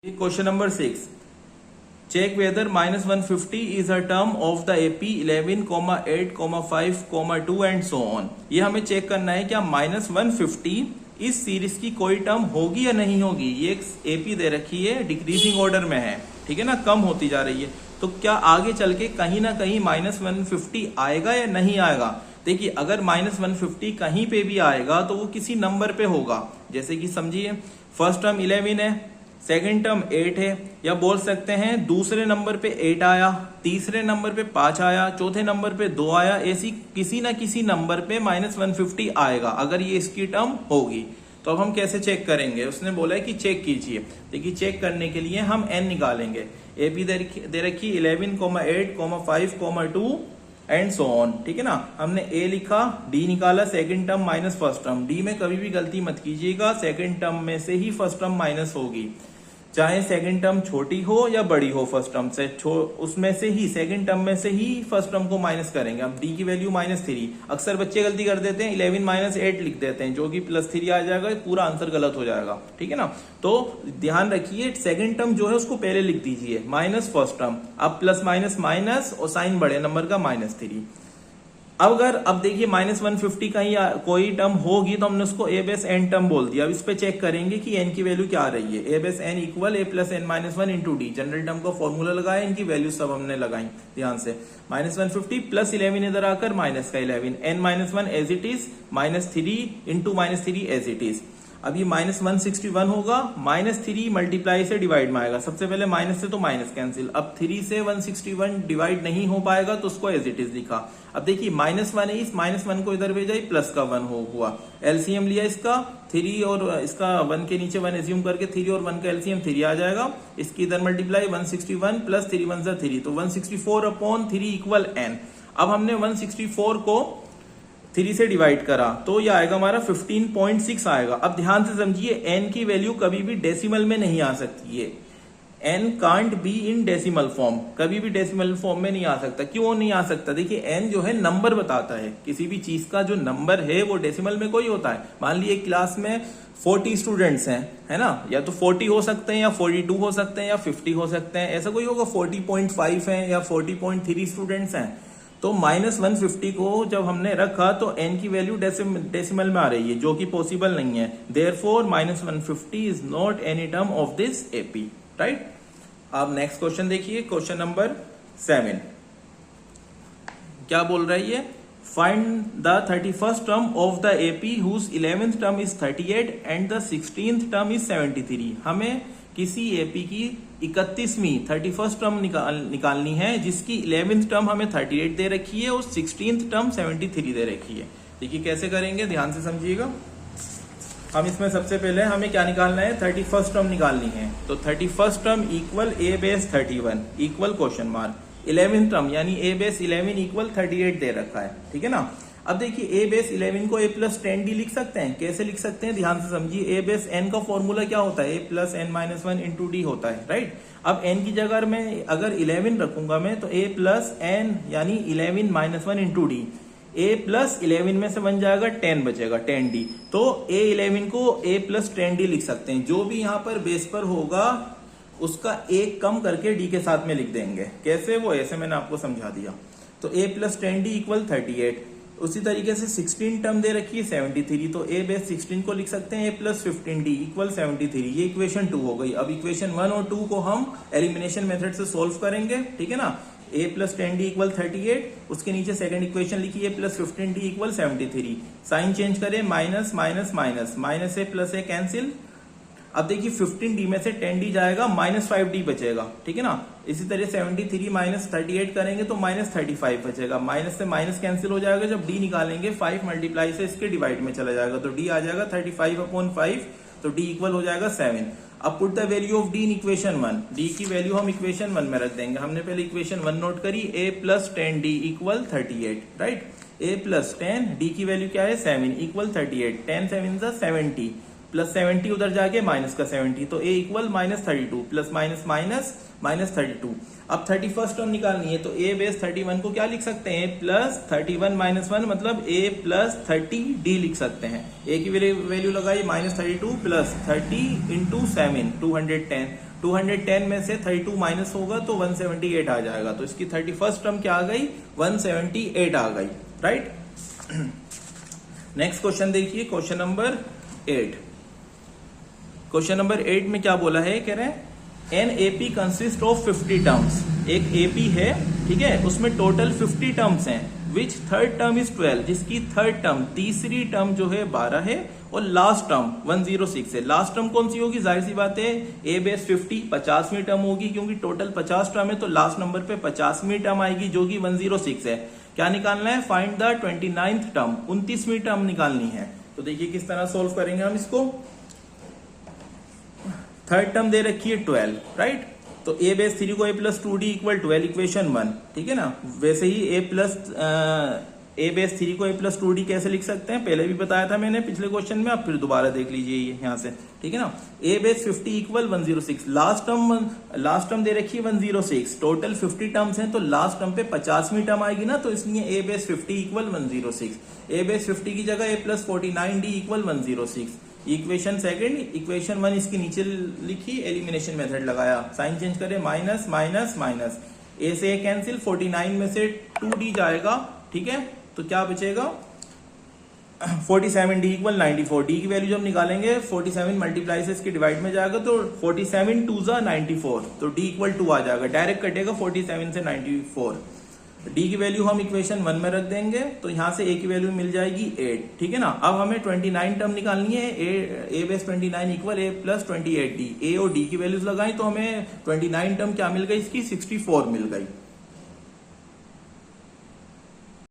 Question number 6. Check whether minus 150 is a term of the AP 11, 8, 5, 2 and so on. ये हमें check करना है क्या माइनस 150 इस सीरीज की कोई टर्म होगी या नहीं होगी। ये एक AP दे रखी है, डिक्रीजिंग ऑर्डर में है, ठीक है ना, कम होती जा रही है। तो क्या आगे चल के कहीं ना कहीं माइनस 150 आएगा या नहीं आएगा। देखिए अगर माइनस 150 कहीं पे भी आएगा तो वो किसी नंबर पे होगा। जैसे कि समझिए फर्स्ट टर्म 11 है, सेकेंड टर्म 8 है, या बोल सकते हैं दूसरे नंबर पे 8 आया, तीसरे नंबर पे 5 आया, चौथे नंबर पे 2 आया, ऐसी किसी ना किसी नंबर पे माइनस 150 आएगा अगर ये इसकी टर्म होगी। तो अब हम कैसे चेक करेंगे। उसने बोला है कि चेक कीजिए। देखिए चेक करने के लिए हम n निकालेंगे। AP दे रखी 11, 8, 5, 2 एंड सो ऑन, ठीक है ना। हमने A लिखा, D निकाला, second term minus first term. D में कभी भी गलती मत कीजिएगा, सेकंड टर्म में से ही फर्स्ट टर्म माइनस होगी, चाहे सेकंड टर्म छोटी हो या बड़ी हो। फर्स्ट टर्म से उसमें से ही सेकंड टर्म में से ही फर्स्ट टर्म को माइनस करेंगे। अब D की वैल्यू -3। अक्सर बच्चे गलती कर देते हैं, 11 - 8 लिख देते हैं, जो कि +3 आ जाएगा, पूरा आंसर गलत हो जाएगा, ठीक है ना। तो ध्यान रखिए सेकंड टर्म जो है उसको पहले लिख दीजिए माइनस फर्स्ट टर्म, अब प्लस माइनस माइनस और साइन बड़े नंबर का -3। अब देखिए माइनस 150 का ही कोई टर्म होगी तो हमने उसको a बेस n टर्म बोल दिया। अब इस पे चेक करेंगे कि n की वैल्यू क्या आ रही है। a base n equal a plus n minus 1 into D. General term का फॉर्मूला लगाया, इनकी वैल्यू सब हमने लगाई ध्यान से। माइनस 150 प्लस 11 इधर आकर माइनस का 11, n minus 1 as it is, -3 into -3 as it is. अब ये माइनस 161 होगा, -3 मल्टीप्लाई से डिवाइड में आएगा। सबसे पहले माइनस से तो माइनस कैंसिल। अब 3 से 161 डिवाइड नहीं हो पाएगा तो उसको एज इट इज लिखा। अब देखिए -1 है, इस -1 को इधर भेजा, प्लस का 1 हुआ। एलसीएम लिया इसका 3 और इसका 1 के नीचे 1 एज्यूम करके 3 और 1 का एलसीएम 3 आ जाएगा। इसकी इधर मल्टीप्लाई 161 प्लस 3 1 सा 3, तो 164/3 इक्वल n। अब हमने 164 को 3 से डिवाइड करा तो ये आएगा हमारा 15.6 आएगा। अब ध्यान से समझिए n की वैल्यू कभी भी डेसिमल में नहीं आ सकती है। n can't be in decimal form, कभी भी डेसिमल फॉर्म में नहीं आ सकता। क्यों नहीं आ सकता। देखिए n जो है नंबर बताता है, किसी भी चीज का जो नंबर है वो डेसिमल में कोई होता है। मान लीजिए एक क्लास में 40 स्टूडेंट्स हैं, है ना, या तो 40 हो सकते हैं या 42 हो सकते हैं या 50 हो सकते हैं, ऐसा कोई होगा 40.5 है या 40.3 स्टूडेंट्स हैं। तो माइनस 150 को जब हमने रखा तो n की वैल्यू डेसिमल में आ रही है, जो कि पॉसिबल नहीं है। Therefore minus 150 is not any term of this AP, right. अब नेक्स्ट क्वेश्चन देखिए, क्वेश्चन नंबर 7 क्या बोल रही है। Find the 31st term of the AP whose 11th term is 38 and the 16th term is 73। हमें किसी AP की 31वीं 31st term निकालनी है जिसकी 11th टर्म हमें 38 दे रखी है और 16th टर्म 73 दे रखी है। देखिए कैसे करेंगे, ध्यान से समझिएगा। हम इसमें सबसे पहले हमें क्या निकालना है, 31st टर्म निकालनी है। तो 31st term equal a base 31 equal question mark. 11th term यानी a बेस 11 इक्वल 38 दे रखा है, ठीक है ना। अब देखिए a बेस 11 को a प्लस 10d लिख सकते हैं। कैसे लिख सकते हैं, ध्यान से समझिए। a बेस n का फॉर्मूला क्या होता है, a plus n minus 1 into D होता है, राइट। अब n की जगह में अगर 11 रखूंगा मैं तो a प्लस n यानी 11 minus 1 into D. a plus 11 में से बन जाएगा 10 बचेगा 10d। तो a 11 को a प्लस 10d लिख सकते हैं। जो भी यहाँ पर बेस पर होगा उसका एक कम करके d के साथ में लिख देंगे। कैसे, वो ऐसे मैंने आपको समझा दिया। तो a प्लस 10d इक्वल 38। उसी तरीके से 16 टर्म दे रखी है 73, तो a बेस 16 को लिख सकते हैं a प्लस 15d इक्वल 73। ये इक्वेशन 2 हो गई। अब इक्वेशन 1 और 2 को हम एलिमिनेशन मेथड से सोल्व करेंगे, ठीक है ना। a प्लस 10d इक्वल 38, उसके नीचे सेकंड इक्वेशन लिखी a plus 15d equal 73। Sign change करें, minus minus minus, minus a plus a cancel. अब देखिए 15d में से 10d जाएगा, -5d बचेगा, ठीक है ना। इसी तरह 73 माइनस 38 करेंगे तो -35 बचेगा। माइनस से माइनस कैंसिल हो जाएगा, जब d निकालेंगे 5 मल्टीप्लाई से इसके डिवाइड में चला जाएगा, तो d आ जाएगा 35/5, तो d इक्वल हो जाएगा 7। अब put the value of d in equation 1। d की वैल्यू हम इक्वेशन 1 में रख देंगे। हमने पहले इक्वेशन 1 नोट करी, a plus 10d equal 38, right. a plus 10, d की वैल्यू क्या है 7 इक्वल 38, 10 7 70 प्लस 70 उधर जाके माइनस का 70, तो a equal -32 plus minus minus -32। अब 31st टर्म निकालनी है तो a बेस 31 को क्या लिख सकते हैं, प्लस 31 माइनस 1 मतलब a प्लस 30d लिख सकते हैं। a की वैल्यू लगाई -32 प्लस 30 इंटू 7 210, 210 में से 32 माइनस होगा तो 178 आ जाएगा। तो इसकी 31st टर्म क्या आ गई, 178 आ गई, राइट। नेक्स्ट क्वेश्चन देखिए, क्वेश्चन नंबर 8। क्वेश्चन नंबर 8 में क्या बोला है, कह रहे हैं an AP consist of 50 terms. एक एपी है, ठीक है, उसमें टोटल 50 टर्म्स हैं, विच थर्ड टर्म इज 12, जिसकी थर्ड टर्म, तीसरी टर्म जो है 12 है, और लास्ट टर्म 106 है। लास्ट टर्म कौन सी होगी, जाहिर सी बात है ए बेस 50, 50वीं टर्म होगी, क्योंकि टोटल 50 टर्म है तो लास्ट नंबर पे 50वीं टर्म आएगी जो कि 106 है। क्या निकालना है, फाइंड द 29th टर्म, 29वीं टर्म निकालनी है। तो देखिए किस तरह सोल्व करेंगे हम इसको। थर्ड टर्म दे रखी है 12, राइट। तो ए बेस 3 को a plus 2d equal 12 equation 1, ठीक है ना। वैसे ही ए बेस 3 को a प्लस 2d कैसे लिख सकते हैं, पहले भी बताया था मैंने पिछले क्वेश्चन में, आप फिर दोबारा देख लीजिए ये यहाँ से, ठीक है ना। a base 50 equal 106, last term दे रखी है 106, टोटल 50 टर्म्स हैं तो लास्ट टर्म पे 50वीं टर्म आएगी ना, तो इसलिए a base 50 equal 106। a base 50 की जगह a plus 49d equal 106। Equation second, equation 1 इसके नीचे लिखी, एलिमिनेशन मेथड लगाया, साइन चेंज करें, माइनस माइनस माइनस, ए से ए कैंसिल, 49 में से 2d जाएगा, ठीक है। तो क्या बचेगा, 47d इक्वल 94। डी की वैल्यू जब निकालेंगे 47 मल्टीप्लाई से इसके डिवाइड में जाएगा तो 47 2 जा 94, तो d इक्वल 2 आ जाएगा, डायरेक्ट कटेगा 47 से 94। डी की वैल्यू हम इक्वेशन 1 में रख देंगे तो यहां से ए की वैल्यू मिल जाएगी 8, ठीक है ना। अब हमें 29 टर्म निकालनी है, ए बेस 29 इक्वल ए प्लस 28d। ए और डी की वैल्यूज लगाई तो हमें 29 टर्म क्या मिल गई, इसकी 64 मिल गई।